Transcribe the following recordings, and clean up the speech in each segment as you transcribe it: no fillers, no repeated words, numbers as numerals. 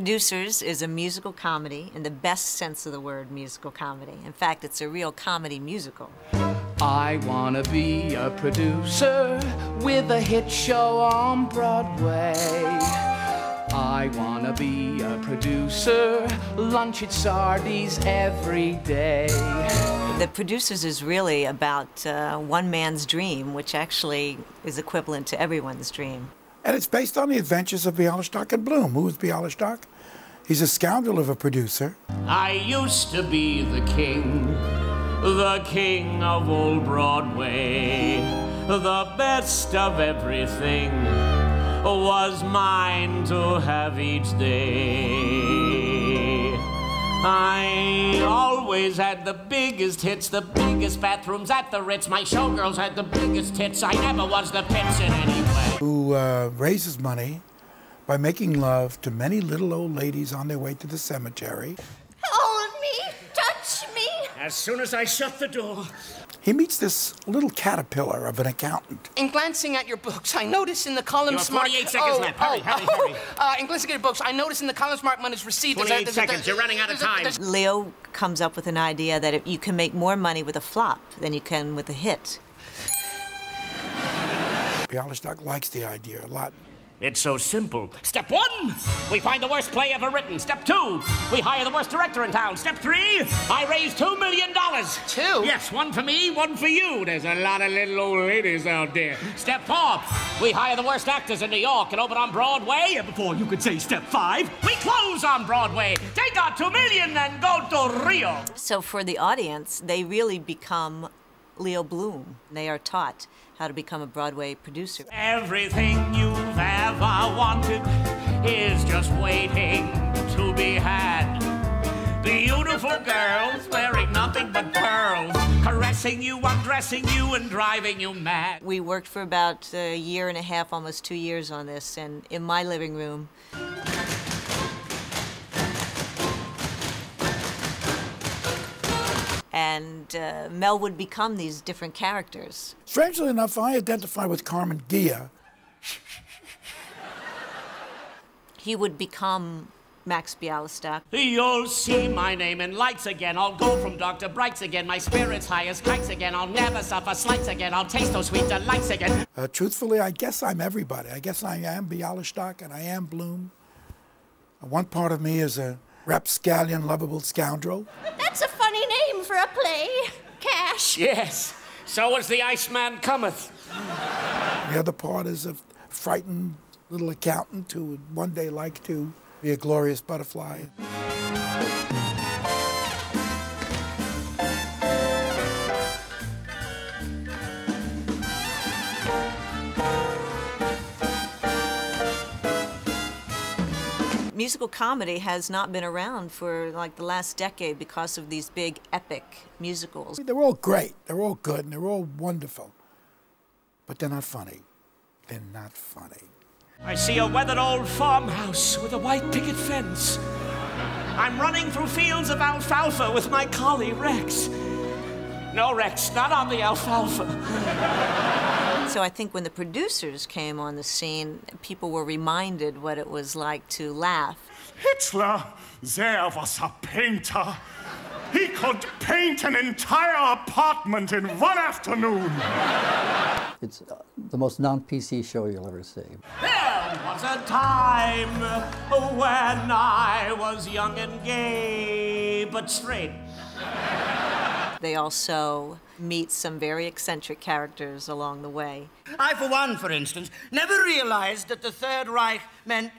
Producers is a musical comedy in the best sense of the word, musical comedy. In fact, it's a real comedy musical. I wanna be a producer with a hit show on Broadway. I wanna be a producer, lunch at Sardi's every day. The Producers is really about one man's dream, which actually is equivalent to everyone's dream. And it's based on the adventures of Bialystok and Bloom. Who is Bialystok? He's a scoundrel of a producer. I used to be the king of old Broadway. The best of everything was mine to have each day. I always had the biggest hits, the biggest bathrooms at the Ritz. My showgirls had the biggest hits. I never was the pits in any way. Who raises money by making love to many little old ladies on their way to the cemetery. Hold me, touch me. As soon as I shut the door. He meets this little caterpillar of an accountant. In glancing at your books, I notice in the columns You have 48 seconds left. Hurry. In glancing at your books, I notice in the columns marked money is received. 28 seconds. You're running out of time. Leo comes up with an idea that you can make more money with a flop than you can with a hit. Bialystok likes the idea a lot. It's so simple. Step 1, we find the worst play ever written. Step 2, we hire the worst director in town. Step 3, I raise $2 million. 2? Yes, one for me, one for you. There's a lot of little old ladies out there. Step 4, we hire the worst actors in New York and open on Broadway. And before you could say step 5, we close on Broadway. Take our $2 million and go to Rio. So for the audience, they really become Leo Bloom. They are taught how to become a Broadway producer. Everything you've ever wanted is just waiting to be had. Beautiful girls wearing nothing but pearls, caressing you, undressing you, and driving you mad. We worked for about a year and a half, almost 2 years on this, and in my living room, and Mel would become these different characters. Strangely enough, I identify with Carmen Gia. He would become Max Bialystok. You'll see my name in lights again. I'll go from dark to brights again. My spirit's high as kites again. I'll never suffer slights again. I'll taste those sweet delights again. Truthfully, I guess I'm everybody. I guess I am Bialystok and I am Bloom. One part of me is a rapscallion, lovable scoundrel. That's a funny name for a play. Cash. Yes, so is the Iceman Cometh. The other part is a frightened little accountant who would one day like to be a glorious butterfly. Musical comedy has not been around for like the last decade because of these big epic musicals. They're all great, they're all good, and they're all wonderful. But they're not funny. They're not funny. I see a weathered old farmhouse with a white picket fence. I'm running through fields of alfalfa with my collie, Rex. No, Rex, not on the alfalfa. So I think when the Producers came on the scene, people were reminded what it was like to laugh. Hitler, there was a painter. He could paint an entire apartment in one afternoon. It's the most non-PC show you'll ever see. There was a time when I was young and gay, but straight. They also meet some very eccentric characters along the way. I, for one, for instance, never realized that the Third Reich meant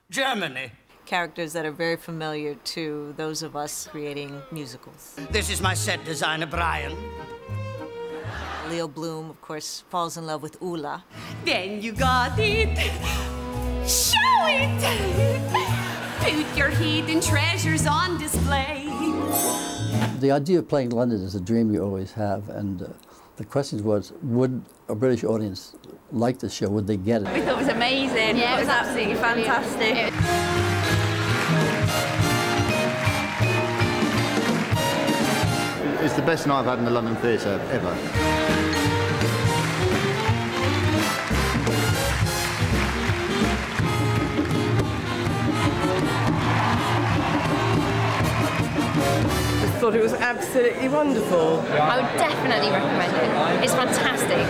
Germany. Characters that are very familiar to those of us creating musicals. This is my set designer, Brian. Leo Bloom, of course, falls in love with Ulla. Then you got it. Show it. Put your hidden treasures on display. The idea of playing London is a dream you always have, and the question was, would a British audience like the show? Would they get it? We thought it was amazing. Yeah, it was absolutely fantastic. It's the best night I've had in the London Theatre ever. thought it was absolutely wonderful. I would definitely recommend it. It's fantastic.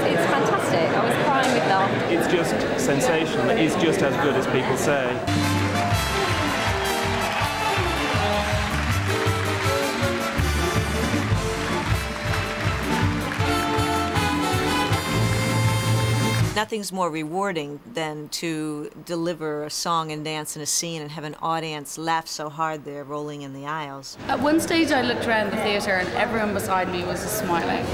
It's fantastic. I was crying with laughter. It's just sensational. It is just as good as people say. Nothing's more rewarding than to deliver a song and dance in a scene and have an audience laugh so hard they're rolling in the aisles. At one stage I looked around the theatre and everyone beside me was just smiling.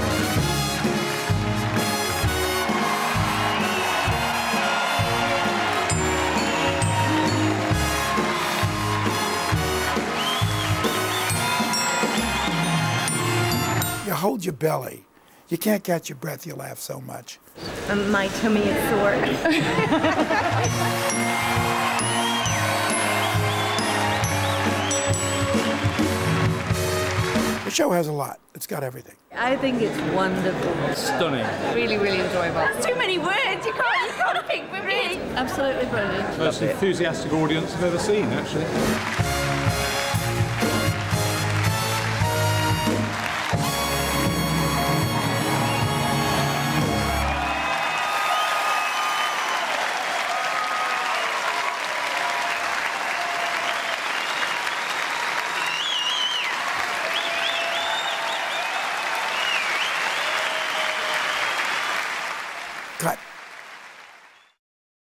You hold your belly. You can't catch your breath, you laugh so much. My tummy is sore. The show has a lot. It's got everything. I think it's wonderful. Stunning. Really, really enjoyable. There's too many words. You can't pick with me. Absolutely brilliant. Most enthusiastic audience I've ever seen, actually. Cut.